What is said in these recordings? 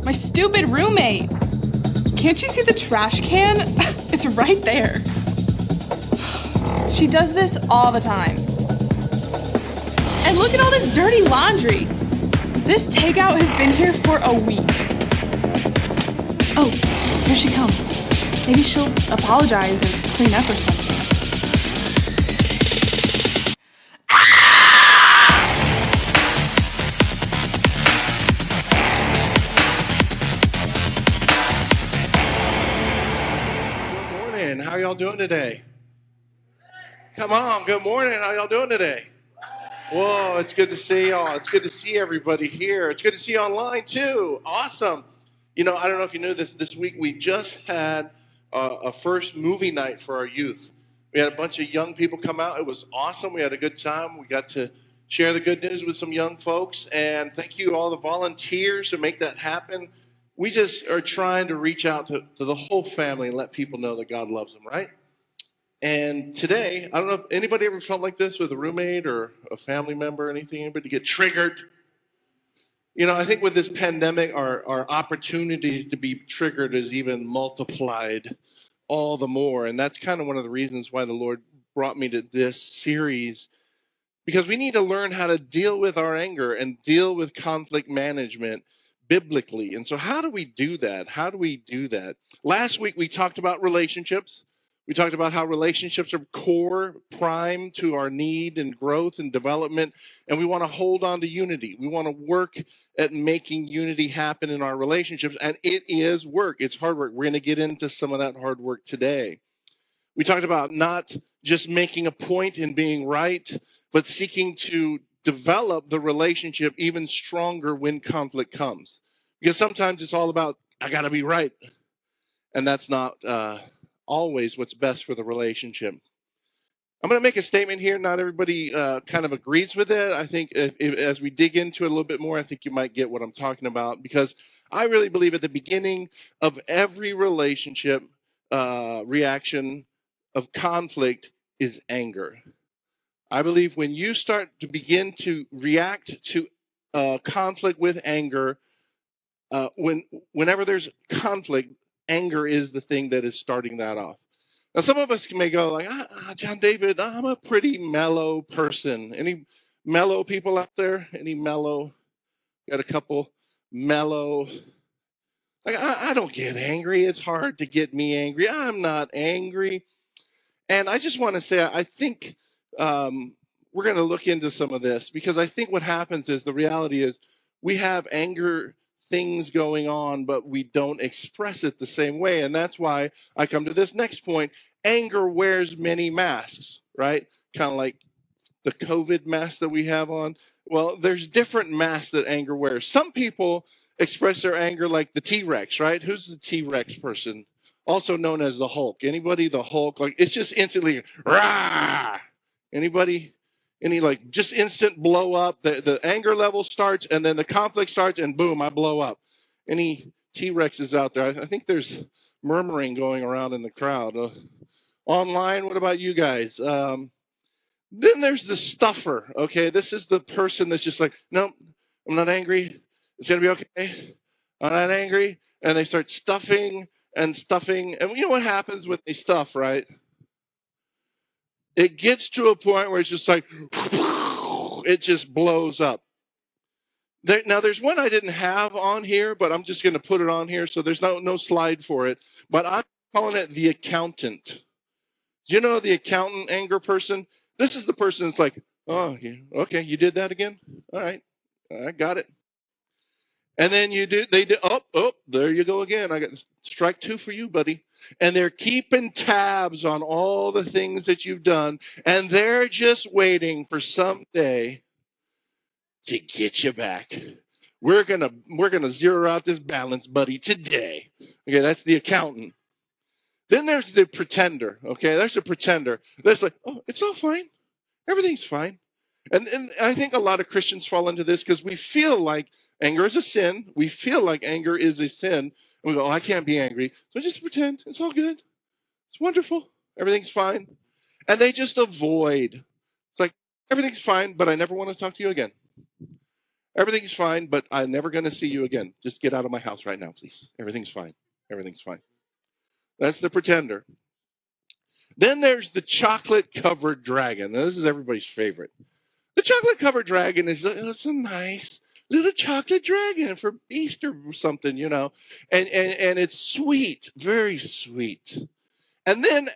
My stupid roommate. Can't you see the trash can? It's right there. She does this all the time. And look at all this dirty laundry. This takeout has been here for a week. Oh, here she comes. Maybe she'll apologize and clean up or something. How y'all doing today? Come on, good morning. How y'all doing today? Whoa, it's good to see y'all. It's good to see everybody here. It's good to see you online too. Awesome. You know, I don't know if you knew this week we just had a first movie night for our youth. We had a bunch of young people come out. It was awesome. We had a good time. We got to share the good news with some young folks. And thank you all the volunteers to make that happen. We just are trying to reach out to the whole family and let people know that God loves them, right? And today, I don't know if anybody ever felt like this with a roommate or a family member or anything, anybody get triggered? You know, I think with this pandemic, our opportunities to be triggered is even multiplied all the more. And that's kind of one of the reasons why the Lord brought me to this series, because we need to learn how to deal with our anger and deal with conflict management biblically. And so how do we do that? How do we do that? Last week we talked about relationships. We talked about how relationships are core, prime to our need and growth and development. And we want to hold on to unity. We want to work at making unity happen in our relationships. And it is work. It's hard work. We're going to get into some of that hard work today. We talked about not just making a point in being right, but seeking to develop the relationship even stronger when conflict comes. Because sometimes it's all about, I got to be right. And that's not always what's best for the relationship. I'm going to make a statement here. Not everybody kind of agrees with it. I think as we dig into it a little bit more, I think you might get what I'm talking about. Because I really believe at the beginning of every relationship reaction of conflict is anger. I believe when you start to begin to react to conflict with anger, whenever there's conflict, anger is the thing that is starting that off. Now, some of us may go like, John David, I'm a pretty mellow person. Any mellow people out there? Any mellow? Got a couple mellow. Like, I don't get angry. It's hard to get me angry. I'm not angry. And I just want to say, I think we're going to look into some of this, because I think what happens is the reality is we have anger things going on, but we don't express it the same way. And that's why I come to this next point. Anger wears many masks, right? Kind of like the COVID mask that we have on. Well, there's different masks that anger wears. Some people express their anger like the T-Rex, right? Who's the T-Rex person? Also known as the Hulk. Anybody the Hulk? Like, it's just instantly, rah! Anybody? Any like just instant blow up? The anger level starts, and then the conflict starts, and boom, I blow up. Any T-Rexes out there? I think there's murmuring going around in the crowd. Online, what about you guys? Then there's the stuffer, okay? This is the person that's just like, no, I'm not angry. It's going to be okay. I'm not angry. And they start stuffing and stuffing. And you know what happens when they stuff, right? It gets to a point where it's just like, it just blows up. Now, there's one I didn't have on here, but I'm just going to put it on here, so there's no slide for it. But I'm calling it the accountant. Do you know the accountant anger person? This is the person that's like, oh, okay, you did that again? All right, I got it. And then they do, there you go again. I got strike 2 for you, buddy. And they're keeping tabs on all the things that you've done, and they're just waiting for someday to get you back. We're gonna zero out this balance, buddy, today. Okay, that's the accountant. Then there's the pretender. Okay, there's the pretender. That's like, oh, it's all fine. Everything's fine. And I think a lot of Christians fall into this because we feel like anger is a sin. We feel like anger is a sin. And we go, oh, I can't be angry. So just pretend. It's all good. It's wonderful. Everything's fine. And they just avoid. It's like, everything's fine, but I never want to talk to you again. Everything's fine, but I'm never going to see you again. Just get out of my house right now, please. Everything's fine. Everything's fine. That's the pretender. Then there's the chocolate-covered dragon. Now, this is everybody's favorite. The chocolate-covered dragon is it's a nice little chocolate dragon for Easter or something, and it's sweet, very sweet. And then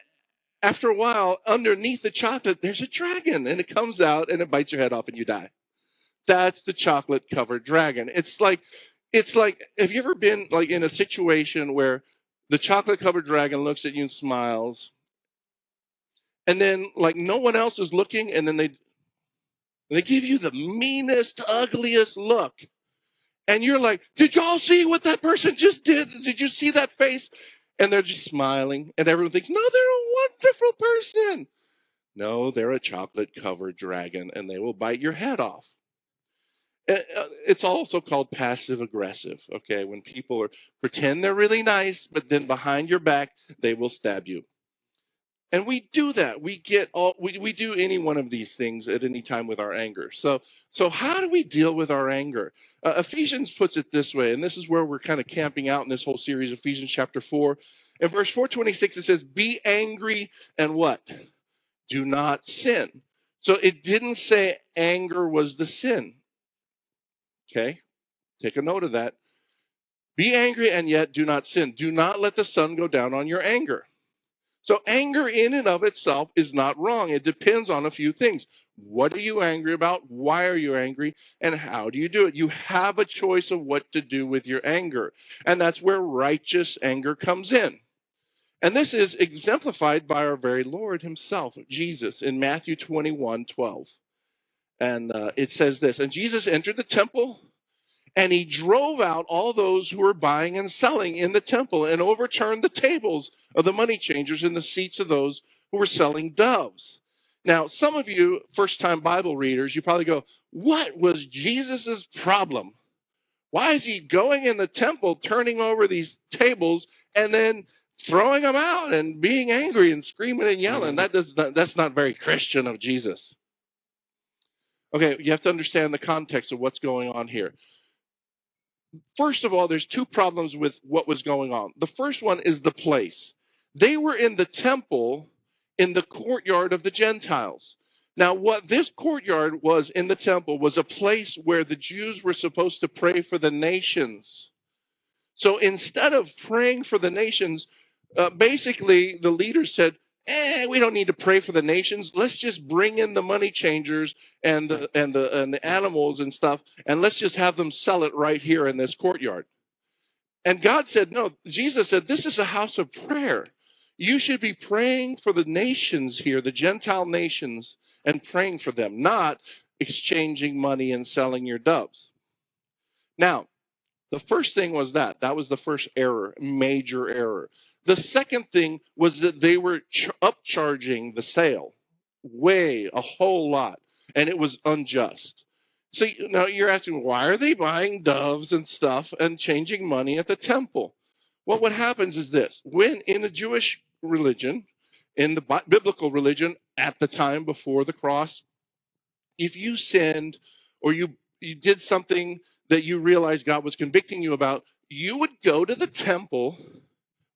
after a while, underneath the chocolate, there's a dragon, and it comes out and it bites your head off and you die. That's the chocolate-covered dragon. It's like, have you ever been like in a situation where the chocolate-covered dragon looks at you and smiles, and then like no one else is looking, and then they give you the meanest, ugliest look. And you're like, did y'all see what that person just did? Did you see that face? And they're just smiling, and everyone thinks, no, they're a wonderful person. No, they're a chocolate-covered dragon, and they will bite your head off. It's also called passive-aggressive, okay? When people pretend they're really nice, but then behind your back, they will stab you. And we do that. We do any one of these things at any time with our anger. So how do we deal with our anger? Ephesians puts it this way, and this is where we're kind of camping out in this whole series, Ephesians chapter 4. In verse 426, it says, be angry and what? Do not sin. So it didn't say anger was the sin. Okay? Take a note of that. Be angry and yet do not sin. Do not let the sun go down on your anger. So anger in and of itself is not wrong. It depends on a few things. What are you angry about? Why are you angry? And how do you do it? You have a choice of what to do with your anger. And that's where righteous anger comes in. And this is exemplified by our very Lord himself, Jesus, in Matthew 21:12. And it says this, and Jesus entered the temple, and he drove out all those who were buying and selling in the temple and overturned the tables of the money changers and the seats of those who were selling doves. Now, some of you first-time Bible readers, you probably go, what was Jesus' problem? Why is he going in the temple, turning over these tables, and then throwing them out and being angry and screaming and yelling? That's not very Christian of Jesus. Okay, you have to understand the context of what's going on here. First of all, there's two problems with what was going on. The first one is the place. They were in the temple in the courtyard of the Gentiles. Now, what this courtyard was in the temple was a place where the Jews were supposed to pray for the nations. So instead of praying for the nations, basically the leaders said, we don't need to pray for the nations. Let's just bring in the money changers and the animals and stuff, and let's just have them sell it right here in this courtyard. And God said, no, Jesus said, this is a house of prayer. You should be praying for the nations here, the Gentile nations, and praying for them, not exchanging money and selling your doves. Now, the first thing was that. That was the first error, major error. The second thing was that they were upcharging the sale a whole lot, and it was unjust. So now you're asking, why are they buying doves and stuff and changing money at the temple? Well, what happens is this. When in a Jewish religion, in the biblical religion at the time before the cross, if you sinned or you did something that you realized God was convicting you about, you would go to the temple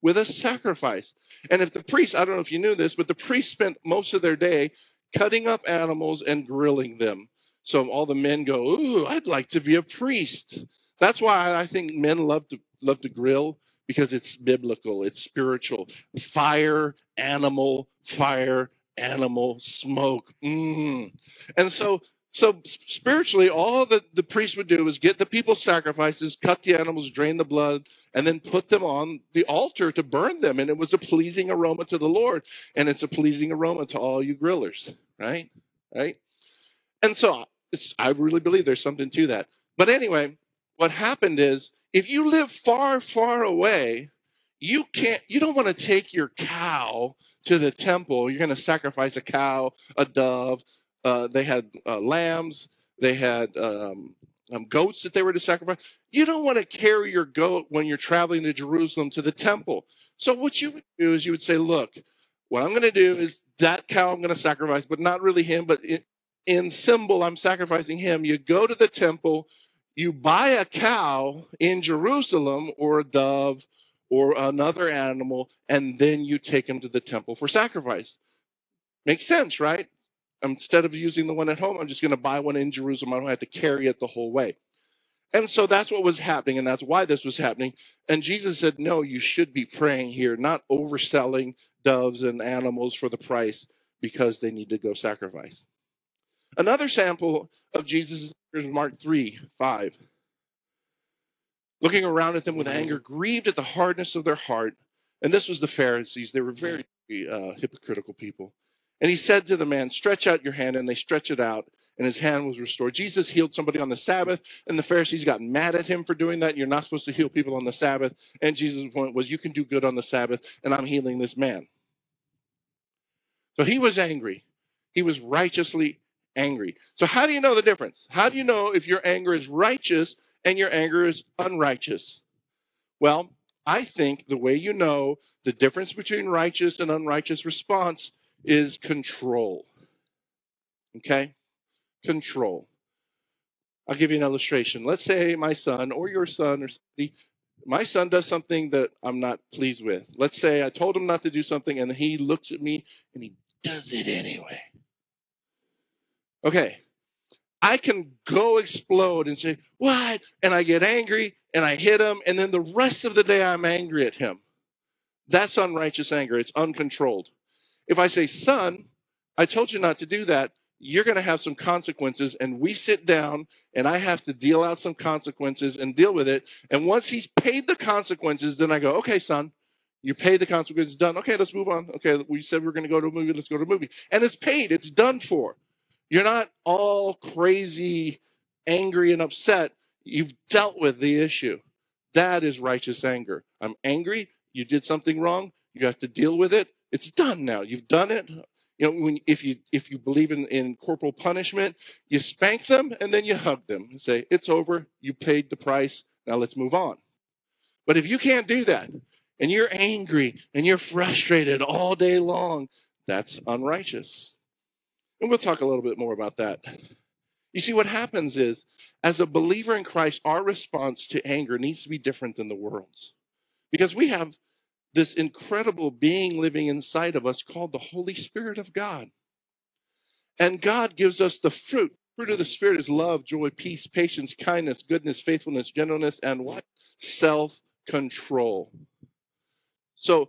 with a sacrifice. And if the priest, I don't know if you knew this, but the priest spent most of their day cutting up animals and grilling them. So all the men go, ooh, I'd like to be a priest. That's why I think men love to grill, because it's biblical, it's spiritual. Fire, animal, smoke. And so spiritually, all the priest would do was get the people's sacrifices, cut the animals, drain the blood, and then put them on the altar to burn them. And it was a pleasing aroma to the Lord. And it's a pleasing aroma to all you grillers, right? Right? And so I really believe there's something to that. But anyway, what happened is, if you live far, far away, you don't want to take your cow to the temple. You're going to sacrifice a cow, a dove. They had lambs. They had goats that they were to sacrifice. You don't want to carry your goat when you're traveling to Jerusalem to the temple. So what you would do is you would say, look, what I'm going to do is that cow I'm going to sacrifice, but not really him, but in symbol I'm sacrificing him. You go to the temple. You buy a cow in Jerusalem or a dove or another animal, and then you take them to the temple for sacrifice. Makes sense, right? Instead of using the one at home, I'm just going to buy one in Jerusalem. I don't have to carry it the whole way. And so that's what was happening, and that's why this was happening. And Jesus said, no, you should be praying here, not overselling doves and animals for the price because they need to go sacrifice. Another sample of Jesus is Mark 3:5. Looking around at them with anger, grieved at the hardness of their heart. And this was the Pharisees. They were very hypocritical people. And he said to the man, stretch out your hand. And they stretched it out, and his hand was restored. Jesus healed somebody on the Sabbath, and the Pharisees got mad at him for doing that. You're not supposed to heal people on the Sabbath. And Jesus' point was, you can do good on the Sabbath, and I'm healing this man. So he was angry. He was righteously angry. So how do you know the difference? How do you know if your anger is righteous and your anger is unrighteous? Well, I think the way you know the difference between righteous and unrighteous response is control. Okay? Control. I'll give you an illustration. Let's say my son or your son or somebody, my son does something that I'm not pleased with. Let's say I told him not to do something and he looks at me and he does it anyway. Okay. I can go explode and say, what? And I get angry and I hit him, and then the rest of the day I'm angry at him. That's unrighteous anger. It's uncontrolled. If I say, son, I told you not to do that, you're going to have some consequences, and we sit down and I have to deal out some consequences and deal with it. And once he's paid the consequences, then I go, okay, son, you paid the consequences, done. Okay, let's move on. Okay, we said we're going to go to a movie. Let's go to a movie. And it's paid. It's done for. You're not all crazy, angry, and upset. You've dealt with the issue. That is righteous anger. I'm angry. You did something wrong. You have to deal with it. It's done now. You've done it. You know, if you believe in corporal punishment, you spank them and then you hug them and say, it's over. You paid the price. Now let's move on. But if you can't do that and you're angry and you're frustrated all day long, that's unrighteous. And we'll talk a little bit more about that. You see, what happens is, as a believer in Christ, our response to anger needs to be different than the world's. Because we have this incredible being living inside of us called the Holy Spirit of God. And God gives us the fruit. Fruit of the Spirit is love, joy, peace, patience, kindness, goodness, faithfulness, gentleness, and what? Self-control. So,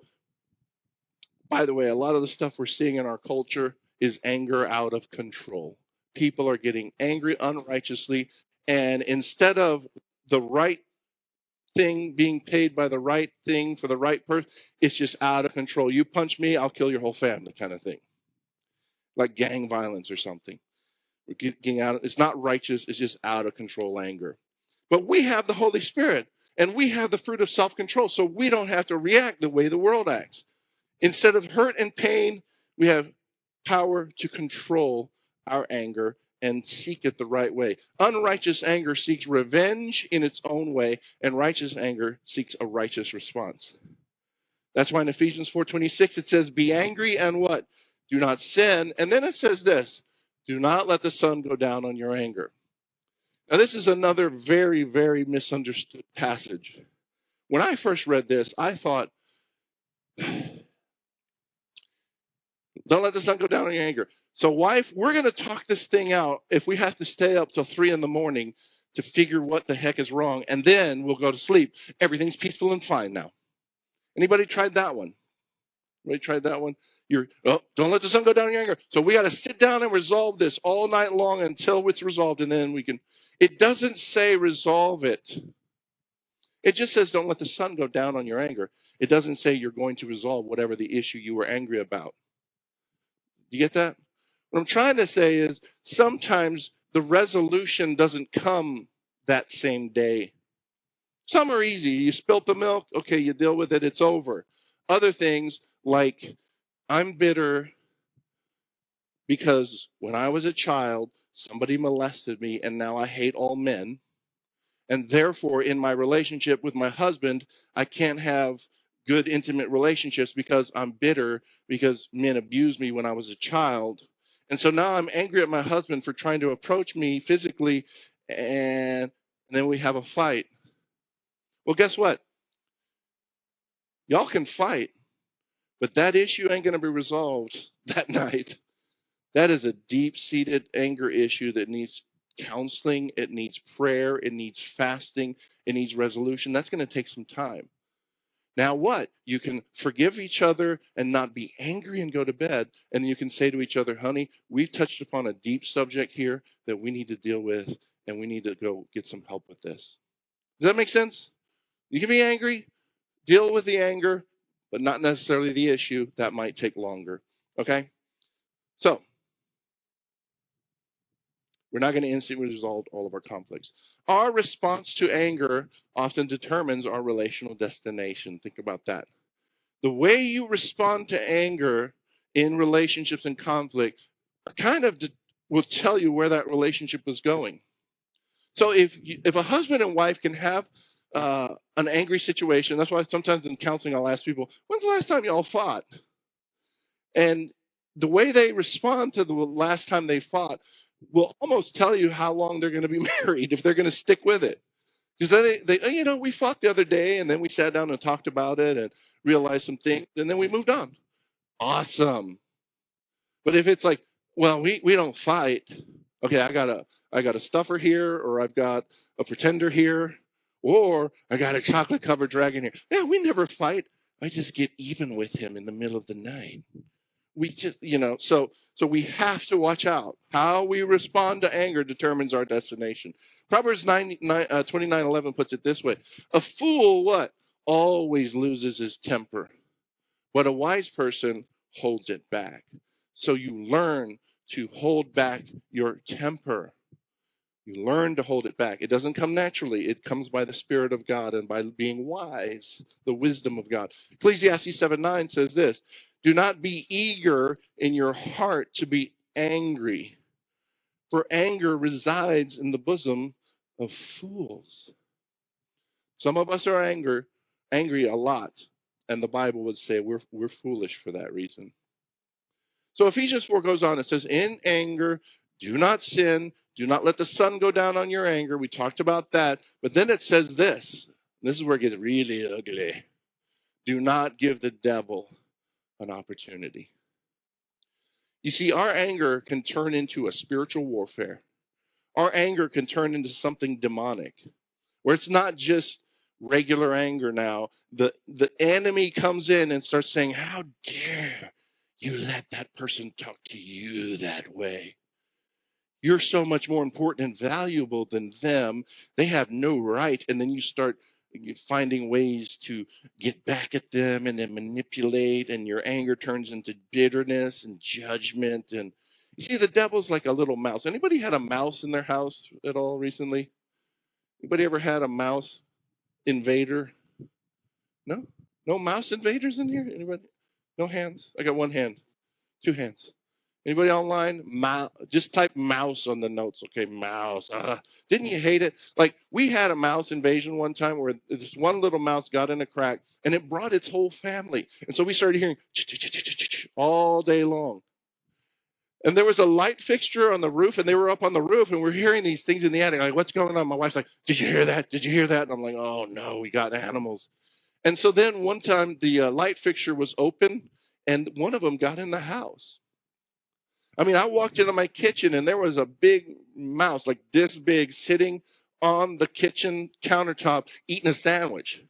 by the way, a lot of the stuff we're seeing in our culture is anger out of control. People are getting angry unrighteously, and instead of the right thing being paid by the right thing for the right person, it's just out of control. You punch me, I'll kill your whole family kind of thing. Like gang violence or something. We're getting out. It's not righteous, it's just out of control anger. But we have the Holy Spirit, and we have the fruit of self-control, so we don't have to react the way the world acts. Instead of hurt and pain, we have power to control our anger and seek it the right way. Unrighteous anger seeks revenge in its own way, and righteous anger seeks a righteous response. That's why in Ephesians 4:26 it says, be angry and what? Do not sin. And then it says this, do not let the sun go down on your anger. Now this is another very, very misunderstood passage. When I first read this, I thought, don't let the sun go down on your anger. So wife, we're going to talk this thing out if we have to stay up till 3 a.m. to figure what the heck is wrong, and then we'll go to sleep. Everything's peaceful and fine now. Anybody tried that one? Anybody tried that one? Don't let the sun go down on your anger. So we got to sit down and resolve this all night long until it's resolved, and then we can. It doesn't say resolve it. It just says don't let the sun go down on your anger. It doesn't say you're going to resolve whatever the issue you were angry about. Do you get that? What I'm trying to say is sometimes the resolution doesn't come that same day. Some are easy. You spilt the milk. Okay, you deal with it. It's over. Other things like I'm bitter because when I was a child, somebody molested me and now I hate all men. And therefore, in my relationship with my husband, I can't have good, intimate relationships because I'm bitter because men abused me when I was a child. And so now I'm angry at my husband for trying to approach me physically, and and then we have a fight. Well, guess what? Y'all can fight, but that issue ain't going to be resolved that night. That is a deep-seated anger issue that needs counseling. It needs prayer. It needs fasting. It needs resolution. That's going to take some time. Now what? You can forgive each other and not be angry and go to bed. And you can say to each other, honey, we've touched upon a deep subject here that we need to deal with, and we need to go get some help with this. Does that make sense? You can be angry, deal with the anger, but not necessarily the issue. That might take longer. Okay? So, we're not going to instantly resolve all of our conflicts. Our response to anger often determines our relational destination. Think about that. The way you respond to anger in relationships and conflict kind of will tell you where that relationship is going. So if a husband and wife can have an angry situation, that's why sometimes in counseling I'll ask people, when's the last time y'all fought? And the way they respond to the last time they fought will almost tell you how long they're going to be married, if they're going to stick with it. Because then we fought the other day, and then we sat down and talked about it and realized some things, and then we moved on. Awesome. But if it's like, well, we don't fight. Okay, I got a stuffer here, or I've got a pretender here, or I got a chocolate covered dragon here. Yeah, we never fight. I just get even with him in the middle of the night. We just, so we have to watch out. How we respond to anger determines our destination. Proverbs 29:11 puts it this way: a fool, what? Always loses his temper, but a wise person holds it back. So you learn to hold back your temper. You learn to hold it back. It doesn't come naturally. It comes by the Spirit of God and by being wise, the wisdom of God. Ecclesiastes 7:9 says this: do not be eager in your heart to be angry, for anger resides in the bosom of fools. Some of us are angry a lot, and the Bible would say we're foolish for that reason. So Ephesians 4 goes on. It says, in anger, do not sin. Do not let the sun go down on your anger. We talked about that. But then it says this. This is where it gets really ugly. Do not give the devil an opportunity. You see, our anger can turn into a spiritual warfare. Our anger can turn into something demonic, where it's not just regular anger now. The enemy comes in and starts saying, how dare you let that person talk to you that way? You're so much more important and valuable than them. They have no right. And then you start finding ways to get back at them and then manipulate, and your anger turns into bitterness and judgment. And you see, the devil's like a little mouse. Anybody had a mouse in their house at all recently? Anybody ever had a mouse invader? No? No mouse invaders in here? Anybody? No hands? I got one hand. Two hands. Anybody online? Just type mouse on the notes, okay? Mouse. Didn't you hate it? Like, we had a mouse invasion one time where this one little mouse got in a crack, and it brought its whole family. And so we started hearing all day long. And there was a light fixture on the roof, and they were up on the roof, and we're hearing these things in the attic. Like, what's going on? My wife's like, did you hear that? Did you hear that? And I'm like, oh, no, we got animals. And so then one time the light fixture was open, and one of them got in the house. I mean, I walked into my kitchen, and there was a big mouse, like this big, sitting on the kitchen countertop eating a sandwich.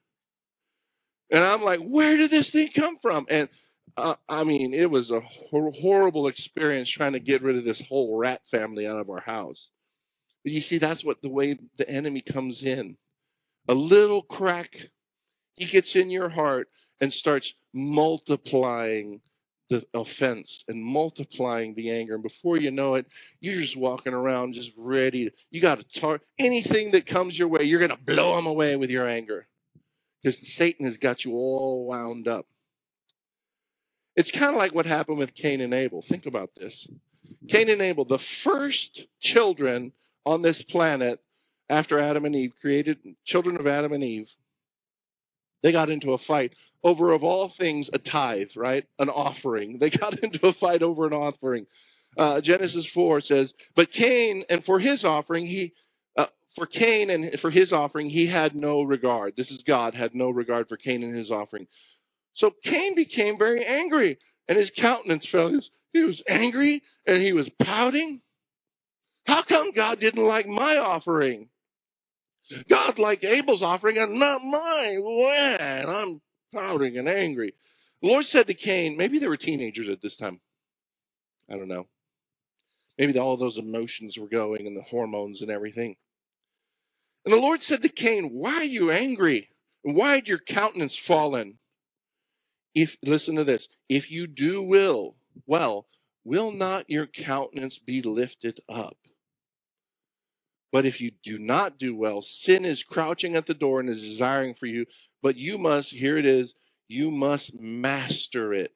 And I'm like, where did this thing come from? And I mean, it was a horrible experience trying to get rid of this whole rat family out of our house. But you see, that's what the way the enemy comes in. A little crack, he gets in your heart and starts multiplying the offense and multiplying the anger. And before you know it, you're just walking around just ready. You got to anything that comes your way, you're going to blow them away with your anger. Because Satan has got you all wound up. It's kind of like what happened with Cain and Abel. Think about this. Cain and Abel, the first children on this planet after Adam and Eve, created children of Adam and Eve, they got into a fight over, of all things, a tithe, right? An offering. They got into a fight over an offering. Genesis 4 says, but Cain, and for his offering, For Cain and for his offering, he had no regard. This is God, had no regard for Cain and his offering. So Cain became very angry, and his countenance fell. He was angry, and he was pouting. How come God didn't like my offering? God liked Abel's offering and not mine. When I'm pouting and angry. The Lord said to Cain, maybe they were teenagers at this time. I don't know. Maybe all those emotions were going and the hormones and everything. And the Lord said to Cain, why are you angry? And why had your countenance fallen? Listen to this. If you do will not your countenance be lifted up? But if you do not do well, sin is crouching at the door and is desiring for you. But you must, here it is, you must master it.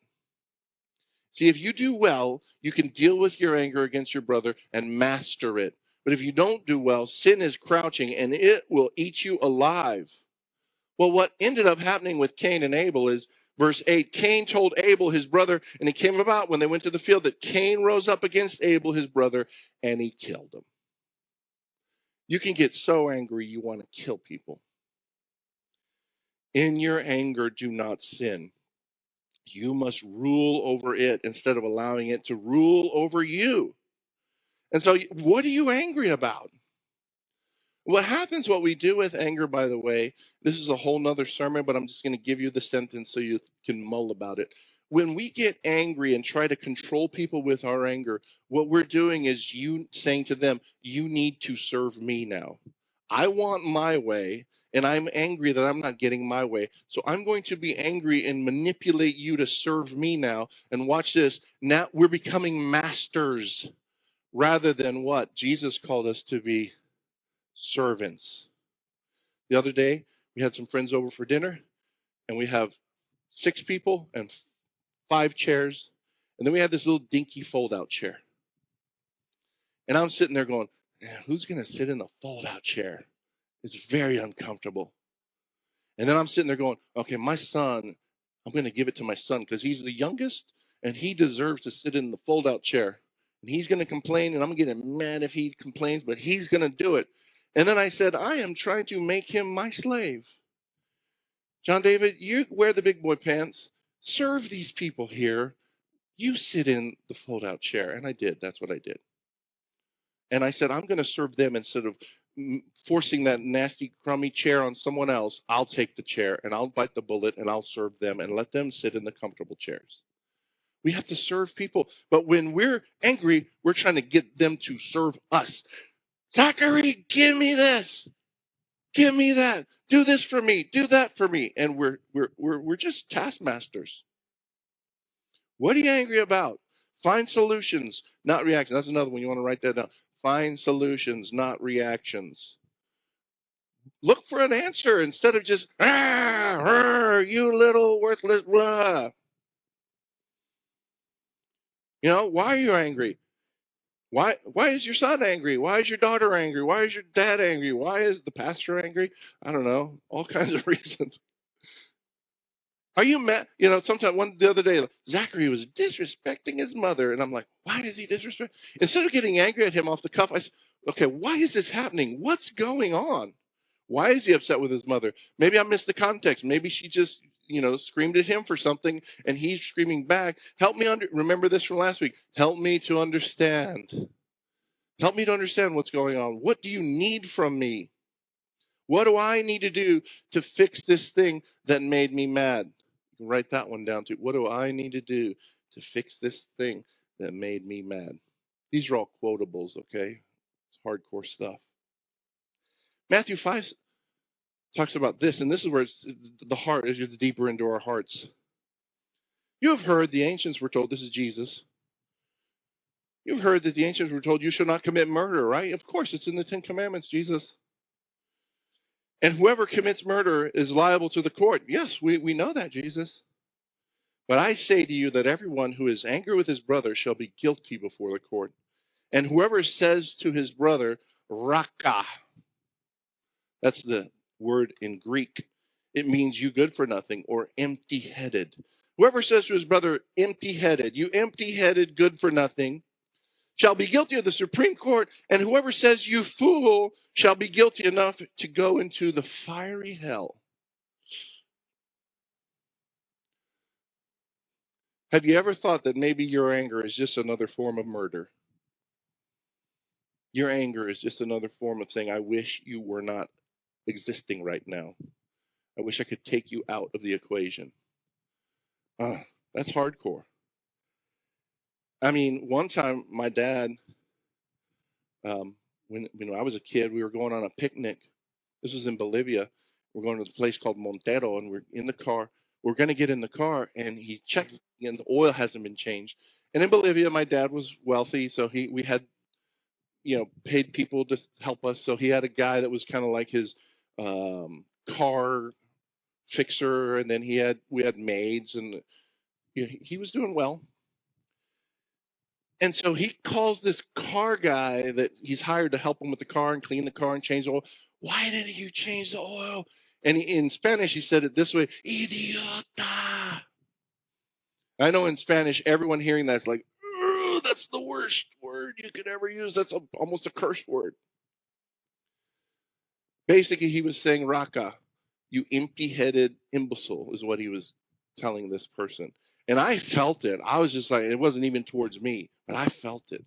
See, if you do well, you can deal with your anger against your brother and master it. But if you don't do well, sin is crouching and it will eat you alive. Well, what ended up happening with Cain and Abel is verse 8. Cain told Abel, his brother, and it came about when they went to the field that Cain rose up against Abel, his brother, and he killed him. You can get so angry you want to kill people. In your anger, do not sin. You must rule over it instead of allowing it to rule over you. And so, what are you angry about? What happens, what we do with anger, by the way, this is a whole nother sermon, but I'm just going to give you the sentence so you can mull about it. When we get angry and try to control people with our anger, what we're doing is you saying to them, you need to serve me now. I want my way, and I'm angry that I'm not getting my way. So I'm going to be angry and manipulate you to serve me now. And watch this. Now we're becoming masters rather than what Jesus called us to be, servants. The other day, we had some friends over for dinner, and we have 6 people and 5 chairs, and then we had this little dinky fold-out chair. And I'm sitting there going, man, who's going to sit in the fold-out chair? It's very uncomfortable. And then I'm sitting there going, okay, my son, I'm going to give it to my son because he's the youngest, and he deserves to sit in the fold-out chair. And he's going to complain, and I'm getting mad if he complains, but he's going to do it. And then I said, I am trying to make him my slave. John David, you wear the big boy pants. Serve these people here. You sit in the fold-out chair. And I did. That's what I did. And I said, I'm going to serve them instead of forcing that nasty, crummy chair on someone else. I'll take the chair, and I'll bite the bullet, and I'll serve them, and let them sit in the comfortable chairs. We have to serve people. But when we're angry, we're trying to get them to serve us. Zachary, give me this. Give me that. Do this for me. Do that for me. And we're just taskmasters. What are you angry about? Find solutions, not reactions. That's another one. You want to write that down. Find solutions, not reactions. Look for an answer instead of just, you little worthless blah. You know, why are you angry? Why is your son angry? Why is your daughter angry? Why is your dad angry? Why is the pastor angry? I don't know. All kinds of reasons. Are you mad? You know, sometimes the other day, Zachary was disrespecting his mother. And I'm like, why is he disrespecting? Instead of getting angry at him off the cuff, I said, okay, why is this happening? What's going on? Why is he upset with his mother? Maybe I missed the context. Maybe she just, screamed at him for something and he's screaming back. Help me remember this from last week. Help me to understand. Help me to understand what's going on. What do you need from me? What do I need to do to fix this thing that made me mad? You can write that one down too. What do I need to do to fix this thing that made me mad? These are all quotables, okay? It's hardcore stuff. Matthew 5 talks about this, and this is where the heart is deeper into our hearts. You have heard the ancients were told, this is Jesus. You've heard that the ancients were told you shall not commit murder, right? Of course, it's in the 10 Commandments, Jesus. And whoever commits murder is liable to the court. Yes, we know that, Jesus. But I say to you that everyone who is angry with his brother shall be guilty before the court. And whoever says to his brother, raka, that's the word in Greek. It means you good for nothing or empty-headed. Whoever says to his brother, empty-headed, you empty-headed, good for nothing, shall be guilty of the Supreme Court, and whoever says you fool shall be guilty enough to go into the fiery hell. Have you ever thought that maybe your anger is just another form of murder? Your anger is just another form of saying, I wish you were not existing right now. I wish I could take you out of the equation. That's hardcore. I mean, one time my dad, when I was a kid, we were going on a picnic. This was in Bolivia. We're going to a place called Montero, and we're in the car. We're going to get in the car, and he checks, and the oil hasn't been changed. And in Bolivia, my dad was wealthy, so we had, paid people to help us. So he had a guy that was kind of like his car fixer, and then we had maids, and he was doing well. And so he calls this car guy that he's hired to help him with the car and clean the car and change the oil. Why didn't you change the oil? And in Spanish, he said it this way, idiota. I know in Spanish, everyone hearing that's like, that's the worst word you could ever use. That's almost a curse word. Basically, he was saying, Raka, you empty-headed imbecile, is what he was telling this person. And I felt it. I was just like, it wasn't even towards me, but I felt it.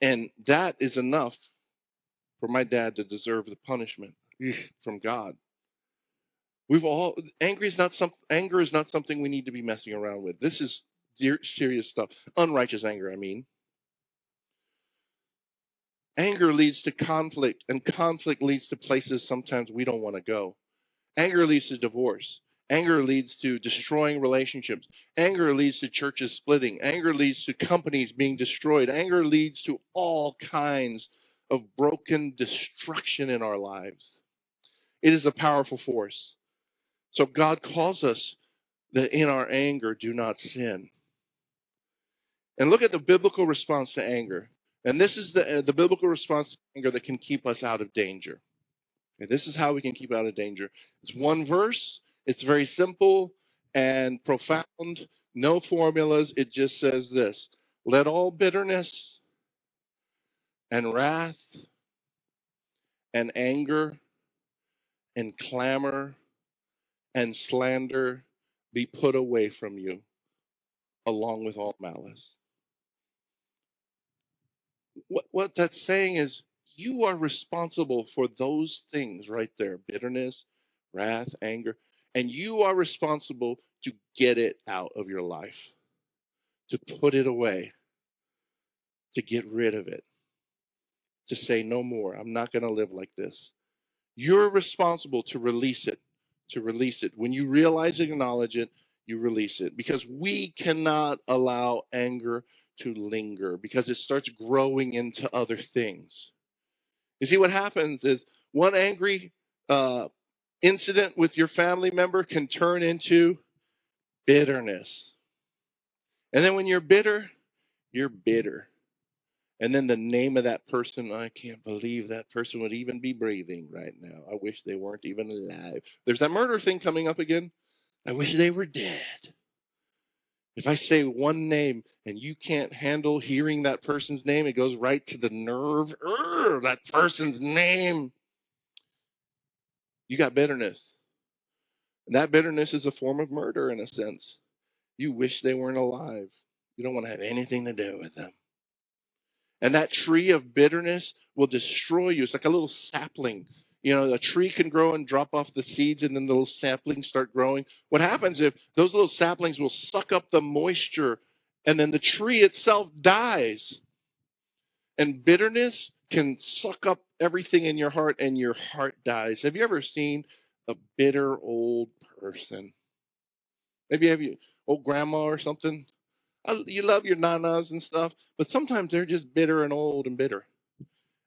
And that is enough for my dad to deserve the punishment from God. Anger is not something we need to be messing around with. This is serious stuff. Unrighteous anger, I mean. Anger leads to conflict, and conflict leads to places sometimes we don't want to go. Anger leads to divorce. Anger leads to destroying relationships. Anger leads to churches splitting. Anger leads to companies being destroyed. Anger leads to all kinds of broken destruction in our lives. It is a powerful force. So God calls us that in our anger, do not sin. And look at the biblical response to anger. And this is the biblical response to anger that can keep us out of danger. Okay, this is how we can keep out of danger. It's one verse. It's very simple and profound. No formulas. It just says this. Let all bitterness and wrath and anger and clamor and slander be put away from you, along with all malice. What that's saying is you are responsible for those things right there. Bitterness, wrath, anger. And you are responsible to get it out of your life, to put it away, to get rid of it, to say no more. I'm not going to live like this. You're responsible to release it, When you realize it, acknowledge it, you release it. Because we cannot allow anger to linger because it starts growing into other things. You see, what happens is one angry incident with your family member can turn into bitterness. And then when you're bitter, you're bitter. And then the name of that person, I can't believe that person would even be breathing right now. I wish they weren't even alive. There's that murder thing coming up again. I wish they were dead. If I say one name and you can't handle hearing that person's name, it goes right to the nerve. That person's name. You got bitterness. And that bitterness is a form of murder in a sense. You wish they weren't alive. You don't want to have anything to do with them. And that tree of bitterness will destroy you. It's like a little sapling. A tree can grow and drop off the seeds, and then the little saplings start growing. What happens if those little saplings will suck up the moisture, and then the tree itself dies? And bitterness can suck up everything in your heart, and your heart dies. Have you ever seen a bitter old person? Maybe have you old grandma or something? You love your nanas and stuff, but sometimes they're just bitter and old and bitter.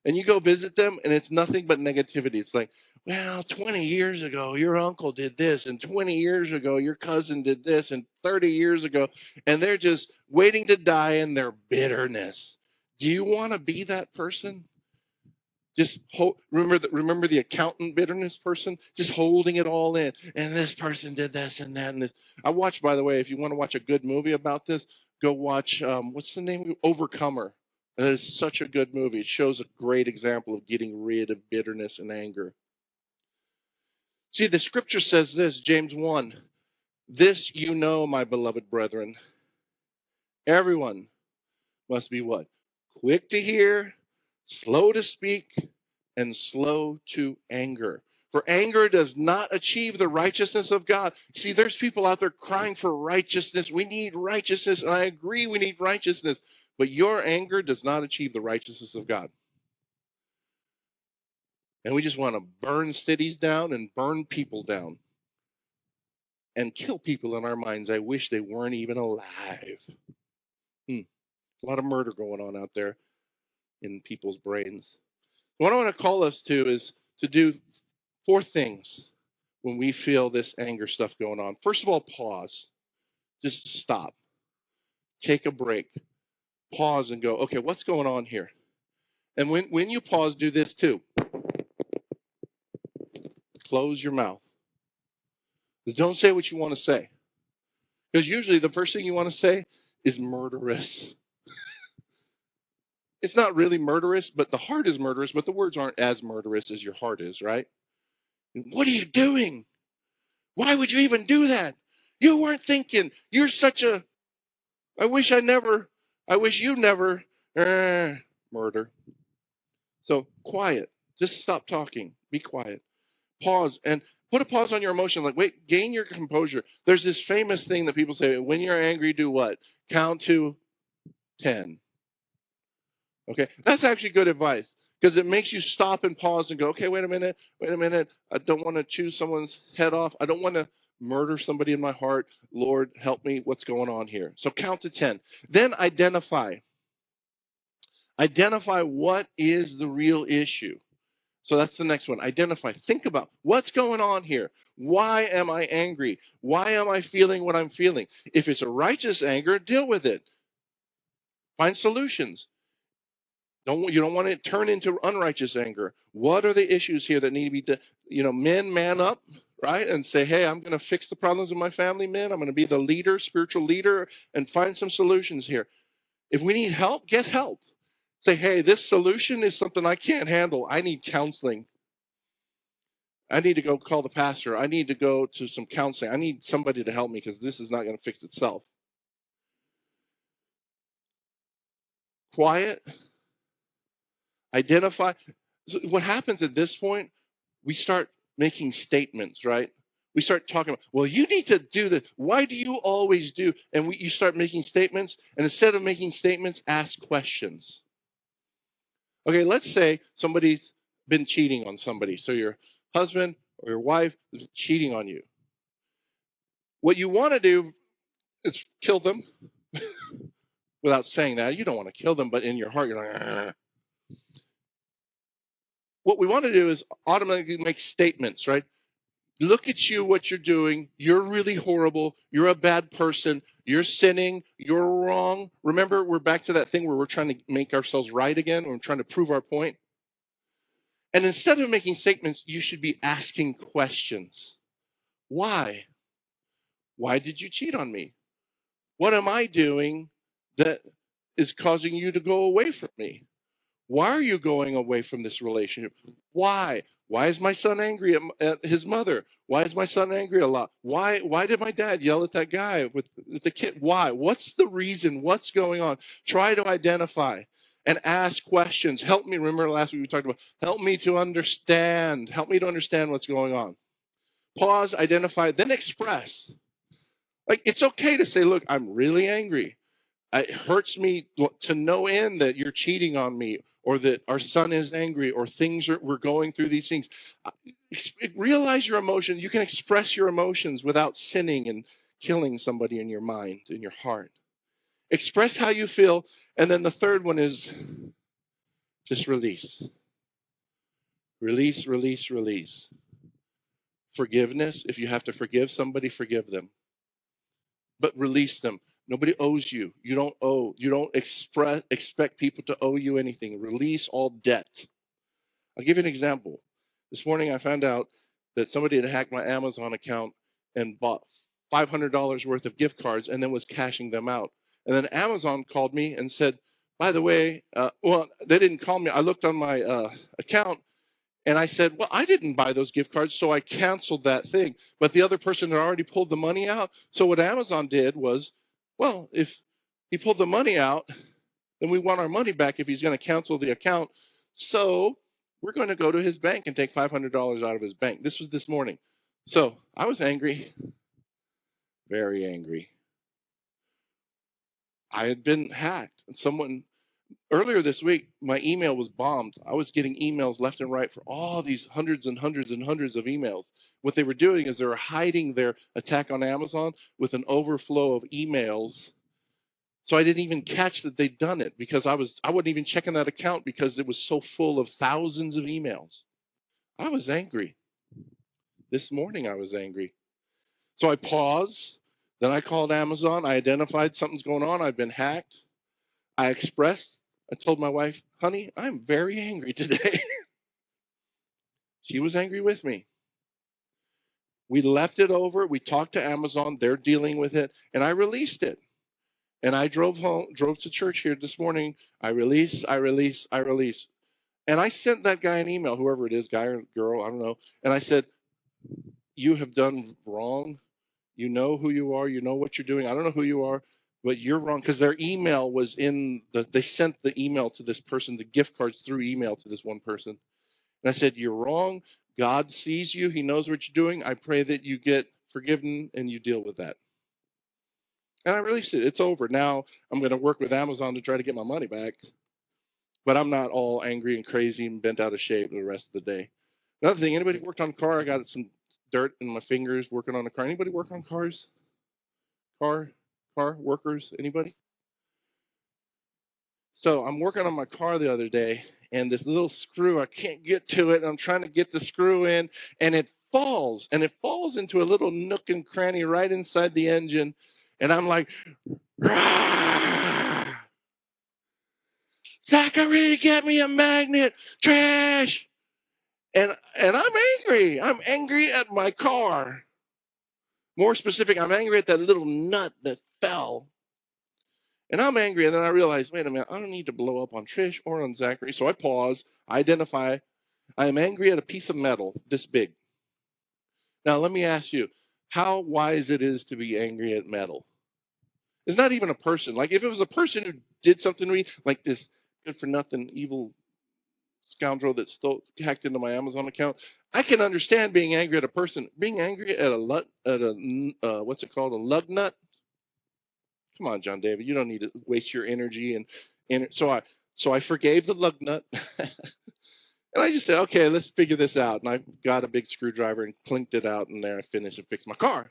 And you go visit them, and it's nothing but negativity. It's like, well, 20 years ago, your uncle did this, and 20 years ago, your cousin did this, and 30 years ago, and they're just waiting to die in their bitterness. Do you want to be that person? Just remember the accountant bitterness person, just holding it all in. And this person did this and that and this. I watched, by the way, if you want to watch a good movie about this, go watch, what's the name? Overcomer. It is such a good movie. It shows a great example of getting rid of bitterness and anger. See, the scripture says this, James 1, this you know, my beloved brethren, everyone must be what? Quick to hear, slow to speak, and slow to anger. For anger does not achieve the righteousness of God. See, there's people out there crying for righteousness. We need righteousness, and I agree we need righteousness. But your anger does not achieve the righteousness of God. And we just want to burn cities down and burn people down and kill people in our minds. I wish they weren't even alive. A lot of murder going on out there in people's brains. What I want to call us to is to do 4 things when we feel this anger stuff going on. First of all, pause. Just stop. Take a break. Pause and go, okay, what's going on here? And when you pause, do this too. Close your mouth. Don't say what you want to say. Because usually the first thing you want to say is murderous. It's not really murderous, but the heart is murderous, but the words aren't as murderous as your heart is, right? What are you doing? Why would you even do that? You weren't thinking. You're such a, I wish you never, murder. So quiet. Just stop talking. Be quiet. Pause and put a pause on your emotion. Like, wait, gain your composure. There's this famous thing that people say, when you're angry, do what? Count to 10. Okay, that's actually good advice because it makes you stop and pause and go, okay, wait a minute. I don't want to chew someone's head off. I don't want to murder somebody in my heart. Lord, help me. What's going on here? So count to 10. Then identify. Identify what is the real issue. So that's the next one. Identify. Think about what's going on here. Why am I angry? Why am I feeling what I'm feeling? If it's a righteous anger, deal with it. Find solutions. You don't want to turn into unrighteous anger. What are the issues here that need to be men man up, right? And say, hey, I'm going to fix the problems of my family, men. I'm going to be the leader, spiritual leader, and find some solutions here. If we need help, get help. Say, hey, this solution is something I can't handle. I need counseling. I need to go call the pastor. I need to go to some counseling. I need somebody to help me because this is not going to fix itself. Quiet. Identify. So what happens at this point, we start making statements, right? We start talking about, well, you need to do this. Why do you always do? And you start making statements. And instead of making statements, ask questions. Okay, let's say somebody's been cheating on somebody. So your husband or your wife is cheating on you. What you want to do is kill them without saying that. You don't want to kill them, but in your heart, you're like, argh. What we want to do is automatically make statements, right? Look at you, what you're doing. You're really horrible. You're a bad person. You're sinning. You're wrong. Remember, we're back to that thing where we're trying to make ourselves right again. We're trying to prove our point. And instead of making statements, you should be asking questions. Why? Why did you cheat on me? What am I doing that is causing you to go away from me? Why are you going away from this relationship? Why? Why is my son angry at his mother? Why is my son angry a lot? Why did my dad yell at that guy with the kid? Why? What's the reason? What's going on? Try to identify and ask questions. Help me. Remember last week we talked about, help me to understand. Help me to understand what's going on. Pause, identify, then express. Like, it's okay to say, look, I'm really angry. It hurts me to no end that you're cheating on me, or that our son is angry, or we're going through these things. Realize your emotion. You can express your emotions without sinning and killing somebody in your mind, in your heart. Express how you feel. And then the third one is just release. Release, release, release. Forgiveness. If you have to forgive somebody, forgive them. But release them. Nobody owes you. You don't owe. You don't expect people to owe you anything. Release all debt. I'll give you an example. This morning I found out that somebody had hacked my Amazon account and bought $500 worth of gift cards and then was cashing them out. And then Amazon called me and said, by the way, well, they didn't call me. I looked on my account and I said, well, I didn't buy those gift cards, so I canceled that thing. But the other person had already pulled the money out. So what Amazon did was, well, if he pulled the money out, then we want our money back if he's going to cancel the account. So we're going to go to his bank and take $500 out of his bank. This was this morning. So I was angry, very angry. I had been hacked, and someone earlier this week, my email was bombed. I was getting emails left and right for all these hundreds and hundreds and hundreds of emails. What they were doing is they were hiding their attack on Amazon with an overflow of emails. So I didn't even catch that they'd done it because I wasn't even checking that account because it was so full of thousands of emails. I was angry. This morning I was angry. So I paused. Then I called Amazon. I identified something's going on. I've been hacked. I told my wife, honey, I'm very angry today. She was angry with me. We left it over. We talked to Amazon. They're dealing with it. And I released it. And I drove to church here this morning. I release. And I sent that guy an email, whoever it is, guy or girl, I don't know. And I said, you have done wrong. You know who you are. You know what you're doing. I don't know who you are, but you're wrong. Because their email was they sent the email to this person, the gift cards through email to this one person. And I said, you're wrong. God sees you. He knows what you're doing. I pray that you get forgiven and you deal with that. And I released it. It's over. Now I'm going to work with Amazon to try to get my money back. But I'm not all angry and crazy and bent out of shape the rest of the day. Another thing, anybody worked on a car? I got some dirt in my fingers working on a car. Anybody work on cars? Car workers? Anybody? So I'm working on my car the other day, and this little screw, I can't get to it, and I'm trying to get the screw in, and it falls into a little nook and cranny right inside the engine, and I'm like, "Rah! Zachary, get me a magnet, trash!" And I'm angry. I'm angry at my car. More specific, I'm angry at that little nut that fell. And I'm angry, and then I realize, wait a minute, I don't need to blow up on Trish or on Zachary. So I pause, I identify, I am angry at a piece of metal this big. Now, let me ask you, how wise it is to be angry at metal. It's not even a person. Like, if it was a person who did something to me, like this good-for-nothing evil scoundrel that hacked into my Amazon account, I can understand being angry at a person. Being angry at what's it called, a lug nut? Come on, John David, you don't need to waste your energy. And so I forgave the lug nut. And I just said, okay, let's figure this out. And I got a big screwdriver and clinked it out, and there I finished and fixed my car.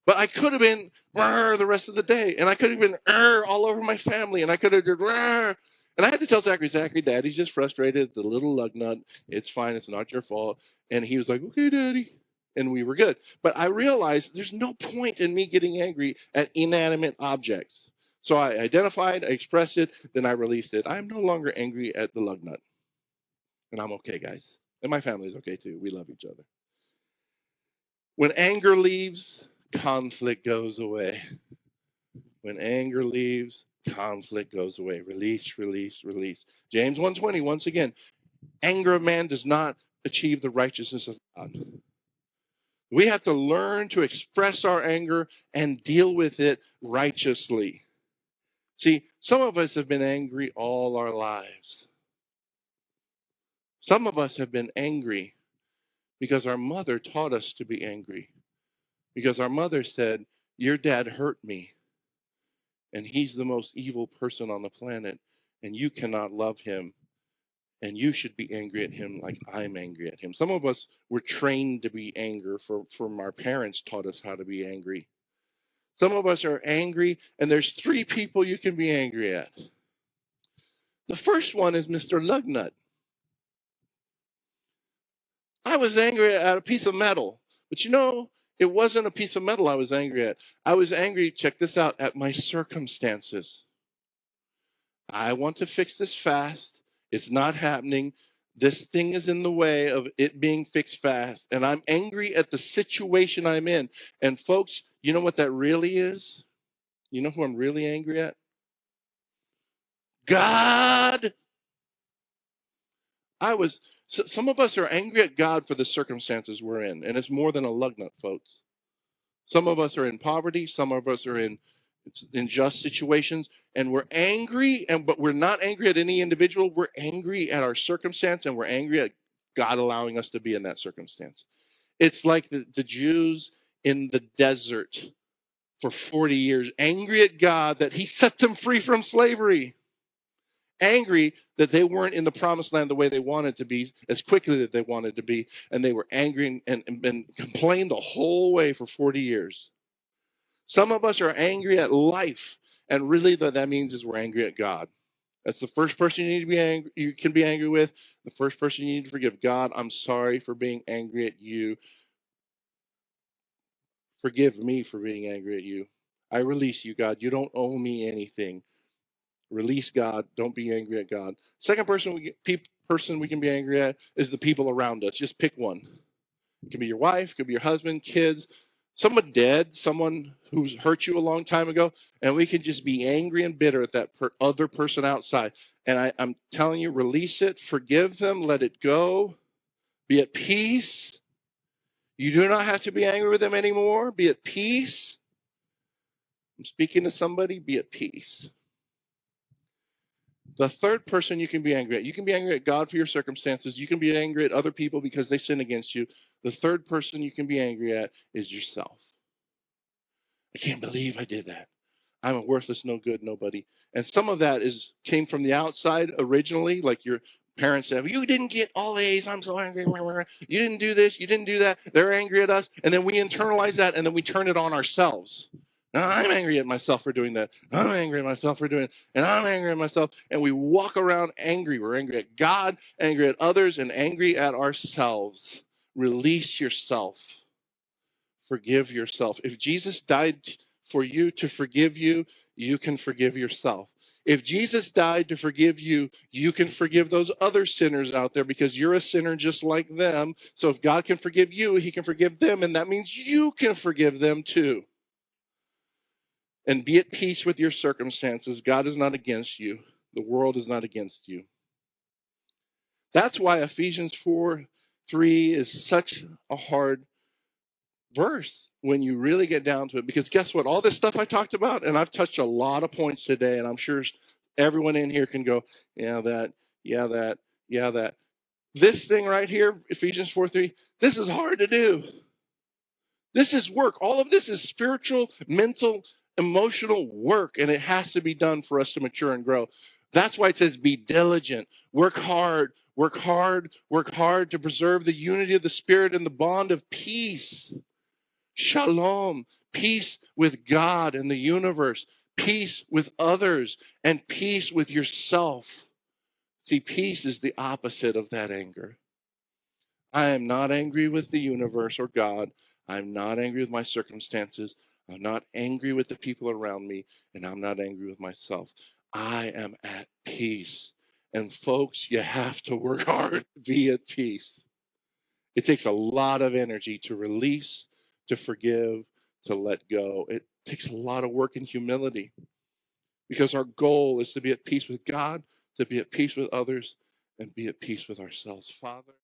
But I could have been the rest of the day, and I could have been all over my family, and I could have did and I had to tell Zachary, Daddy's just frustrated. The little lug nut, it's fine, it's not your fault. And he was like, okay, Daddy. And we were good. But I realized there's no point in me getting angry at inanimate objects. So I identified, I expressed it, then I released it. I'm no longer angry at the lug nut. And I'm okay, guys. And my family's okay too. We love each other. When anger leaves, conflict goes away. When anger leaves, conflict goes away. Release. James 1:20, once again, anger of man does not achieve the righteousness of God. We have to learn to express our anger and deal with it righteously. See, some of us have been angry all our lives. Some of us have been angry because our mother taught us to be angry. Because our mother said, your dad hurt me, and he's the most evil person on the planet, and you cannot love him, and you should be angry at him like I'm angry at him. Some of us were trained to be angry from our parents taught us how to be angry. Some of us are angry, and there's 3 people you can be angry at. The first one is Mr. Lugnut. I was angry at a piece of metal, but it wasn't a piece of metal I was angry at. I was angry, check this out, at my circumstances. I want to fix this fast. It's not happening. This thing is in the way of it being fixed fast. And I'm angry at the situation I'm in. And folks, you know what that really is? You know who I'm really angry at? God. Some of us are angry at God for the circumstances we're in, and it's more than a lug nut, folks. Some of us are in poverty, some of us are in unjust situations, and we're angry, but we're not angry at any individual. We're angry at our circumstance, and we're angry at God allowing us to be in that circumstance. It's like the Jews in the desert for 40 years, angry at God that he set them free from slavery. Angry that they weren't in the promised land the way they wanted to be, as quickly that they wanted to be, and they were angry and complained the whole way for 40 years. Some of us are angry at life, and really what that means is we're angry at God. That's the first person you need to be angry. You can be angry with. The first person you need to forgive. God, I'm sorry for being angry at you. Forgive me for being angry at you. I release you, God. You don't owe me anything. Release God. Don't be angry at God. Second person we can be angry at is the people around us. Just pick one. It can be your wife, it could be your husband, kids, someone dead, someone who's hurt you a long time ago, and we can just be angry and bitter at that other person outside. And I'm telling you, release it, forgive them, let it go, be at peace. You do not have to be angry with them anymore. Be at peace. I'm speaking to somebody, be at peace. The third person you can be angry at. You can be angry at God for your circumstances. You can be angry at other people because they sin against you. The third person you can be angry at is yourself. I can't believe I did that. I'm a worthless, no good, nobody. And some of that came from the outside originally, like your parents said, you didn't get all A's, I'm so angry. You didn't do this, you didn't do that. They're angry at us. And then we internalize that and then we turn it on ourselves. Now, I'm angry at myself for doing that. I'm angry at myself for doing it. And I'm angry at myself. And we walk around angry. We're angry at God, angry at others, and angry at ourselves. Release yourself. Forgive yourself. If Jesus died for you to forgive you, you can forgive yourself. If Jesus died to forgive you, you can forgive those other sinners out there because you're a sinner just like them. So if God can forgive you, he can forgive them, and that means you can forgive them too. And be at peace with your circumstances. God is not against you. The world is not against you. That's why Ephesians 4:3 is such a hard verse when you really get down to it. Because guess what? All this stuff I talked about, and I've touched a lot of points today, and I'm sure everyone in here can go, yeah, that, yeah, that, yeah, that. This thing right here, Ephesians 4:3, this is hard to do. This is work. All of this is spiritual, mental, emotional work, and it has to be done for us to mature and grow. That's why it says be diligent, work hard, work hard, work hard to preserve the unity of the Spirit and the bond of peace. Shalom, peace with God and the universe, peace with others, and peace with yourself. See, peace is the opposite of that anger. I am not angry with the universe or God. I'm not angry with my circumstances. I'm not angry with the people around me, and I'm not angry with myself. I am at peace. And folks, you have to work hard to be at peace. It takes a lot of energy to release, to forgive, to let go. It takes a lot of work and humility because our goal is to be at peace with God, to be at peace with others, and be at peace with ourselves. Father,